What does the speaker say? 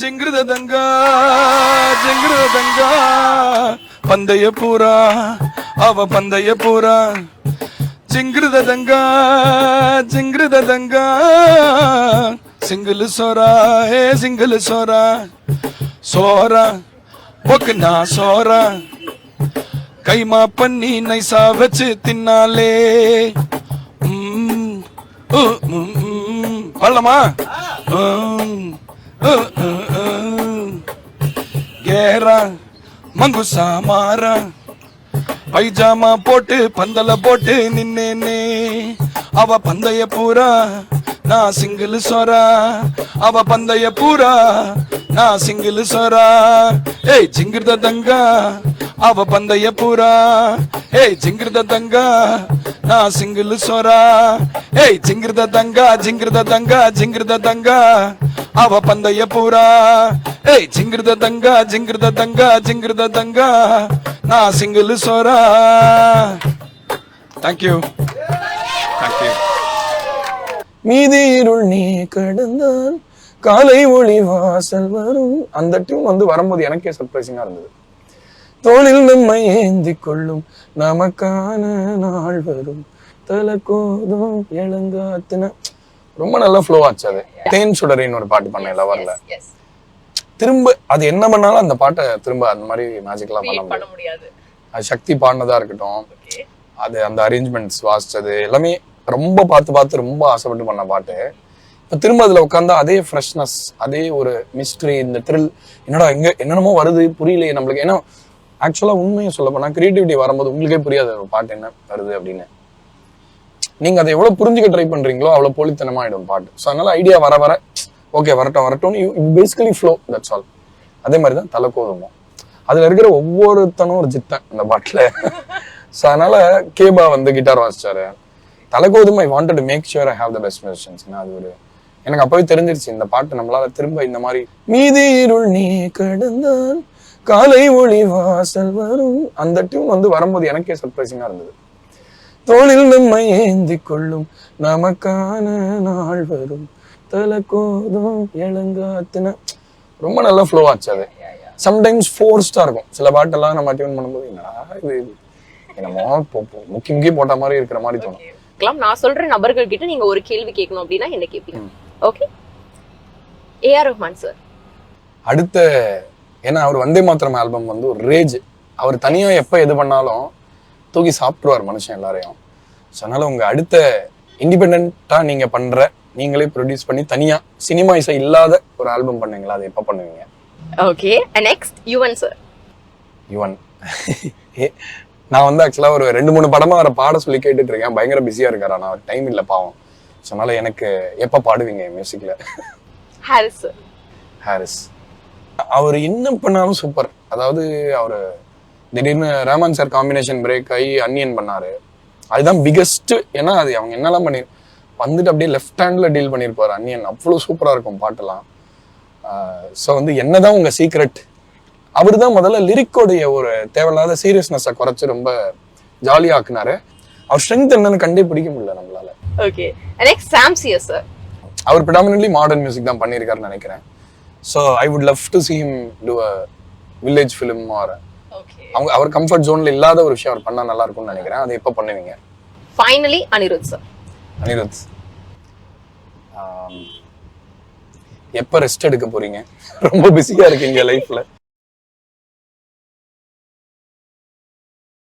ஜிங்கிருதங்கா ஜிங்கிருதங்கா பந்தய பூரா அவ பந்தய பூரா ஜிங்கிருதங்கா ஜிங்கிருதங்கா சிங்கிள் சோரா ஏ சிங்கிள் சோரா சோரா பொக்குனா சோரா கைமா பண்ணி நைசா வச்சு தின்னாலே பள்ளமா கேரா மங்குசா மாறா பைஜாமா போட்டு பந்தல போட்டு நின்னேனே அவ பந்தய பூரா நான் சிங்கிள் சோரா அவ பந்தய பூரா நான் சிங்கிள் சோரா ஏய் ஜிங்கிருத தங்கா அவ பந்தய பூரா ஏய் ஜிங்கிருத தங்கா நான் சிங்கிள் சோரா ஏய் ஜிங்கிருத தங்கா ஜிங்கிருத தங்கா ஜிங்கிருத தங்கா அவ பந்தய பூரா ஏய் ஜிங்கிருத தங்கா ஜிங்கிருத தங்கா ஜிங்கிருத தங்கா நான் சிங்கிள் சோரா. Thank you thank you. மீதி இருள் நீ கடந்தால் காலை ஒளி வாசல் வரும். அந்த டியூன் வந்து வரும்போது எனக்கே சர்ப்ரைசிங்கா இருந்தது. தோளில் நம்மை ஏந்தி கொள்ளும் நமக்கான நாள் வரும் தலக்கோதும் இளங்காத்துன ரொம்ப நல்லா ஃப்ளோ ஆச்சு. அது தேன் சுடரின்னு ஒரு பாட்டு பண்ணேன் லவர்ல. திரும்ப அது என்ன பண்ணாலும் அந்த பாட்டை திரும்ப அந்த மாதிரி மேஜிக்லாம் பண்ண முடியாது. அது சக்தி பாடினதா இருக்கட்டும், அது அந்த அரேஞ்ச்மெண்ட்ஸ் வாசிச்சது எல்லாமே ரொம்ப பார்த்து ரொம்ப ஆசைப்பட்டு பண்ண பாட்டு. இப்போ திரும்ப அதில் உட்காந்தா அதே ஃப்ரெஷ்னஸ், அதே ஒரு மிஸ்ட்ரி, இந்த த்ரில், என்னடா எங்க என்னென்னமோ வருது புரியலையே நம்மளுக்கு. ஏன்னா ஆக்சுவலாக உண்மையை சொல்ல போனால் கிரியேட்டிவிட்டி வரும்போது உங்களுக்கே புரியாது ஒரு பாட்டு என்ன வருது அப்படின்னு. நீங்கள் அதை எவ்வளோ புரிஞ்சுக்க ட்ரை பண்ணுறீங்களோ அவ்வளோ போலித்தனமாகிடும் பாட்டு. ஸோ அதனால ஐடியா வர ஓகே வரட்டும்னு பேசிக்கலி ஃப்ளோ, தட்ஸ் ஆல். அதே மாதிரி தான் தலக்கோதுமோ, அதில் இருக்கிற ஒவ்வொருத்தனும் ஒரு ஜித்தன் அந்த பாட்டில். ஸோ அதனால கேபா வந்து கிட்டார் வாசிச்சாரு. தலக்கோதுமோ I wanted to make sure I have the best musicians. அது ஒரு எனக்கு அப்பவே தெரிஞ்சிருச்சு இந்த பாட்டு நம்மளால திரும்ப இந்த மாதிரி மீதி இருள் நீ கடந்தால் காலை ஒளி வாசல் வரும். அந்த டியூன் வந்து வரும்போது எனக்கே சர்ப்ரைசிங்கா இருந்தது. தோளில் நம்மை ஏந்தி கொள்ளும் நமக்கான நாள் வரும் தலக்கோதும் இளங்காத்துன ரொம்ப நல்லா ஃப்ளோ ஆச்சு. அது சம்டைம்ஸ் ஃபோர்ஸ்டா இருக்கும். சில பாட்டெல்லாம் நம்ம டியூன் பண்ணும்போது இது என்னமோ முக்கிய போட்ட மாதிரி இருக்கிற மாதிரி தோணும். நான் சொல்ற நபர்கள் கிட்ட நீங்க ஒரு கேள்வி கேட்கணும் அப்படின்னா என்ன கேட்பீங்க? ஓகே, ஏஆர் ரஹ்மான் சார் அடுத்த, ஏன்னா அவர் வந்தே மாத்திரம் ஆல்பம் வந்து ஒரு ரேஜ். அவர் தனியா எப்ப எது பண்ணாலும் தூக்கி சாப்பிட்டுருவார் மனுஷன் எல்லாரையும். ஸோ அதனால உங்க அடுத்த இண்டிபெண்டா நீங்க பண்ற, நீங்களே ப்ரொடியூஸ் பண்ணி தனியா சினிமா இசை இல்லாத ஒரு ஆல்பம் பண்ணுவீங்களா? அதை எப்ப பண்ணுவீங்க? Okay, next Yuvan sir. Yuvan நான் வந்து ஆக்சுவலா ஒரு 2-3 படமா அவரை பாட சொல்லி கேட்டுட்டு இருக்கேன். பயங்கர பிஸியா இருக்காரு, ஆனால் டைம் இல்லை பாவம். ஸோ அதனால எனக்கு எப்ப பாடுவீங்க மியூசிக்ல? Harris sir. ஹாரிஸ் அவர் என்ன பண்ணாலும் சூப்பர். அதாவது அவர் திடீர்னு ரஹ்மான் சார் காம்பினேஷன் பிரேக் ஆகி அன்னியன் பண்ணாரு. அதுதான் பிகெஸ்ட். ஏன்னா அது அவங்க என்னெல்லாம் பண்ணி வந்துட்டு அப்படியே லெஃப்ட் ஹேண்ட்ல டீல் பண்ணியிருப்பாரு அன்னியன். அவ்வளோ சூப்பரா இருக்கும் பாட்டெல்லாம். ஸோ வந்து என்னதான் உங்க சீக்ரெட்? அவர் தான் முதல்ல லிரிக்கோடைய ஒரு தேவையில்லாத சீரியஸ்னஸை குறைச்சு ரொம்ப ஜாலியா ஆக்குனாரு. அவர் ஸ்ட்ரென்த் என்னன்னு கண்டே பிடிக்க முடியல நம்மளால. ஓகே, நெக்ஸ்ட் சாம்சியா சார். அவர் predominantly மாடர்ன் மியூசிக் தான் பண்ணியிருக்காருன்னு நினைக்கிறேன். So I would love to see him do a village film or அவர் கம்ஃபர்ட் ஜோன்ல இல்லாத ஒரு விஷயம் அவர் பண்ணா நல்லா இருக்கும்னு நினைக்கிறேன். அதை எப்ப பண்ணுவீங்க? Finally Anirudh sir. அனிருத் எப்ப ரெஸ்ட் எடுக்க போறீங்க? ரொம்ப பிஸியா இருக்கீங்க லைஃப்ல.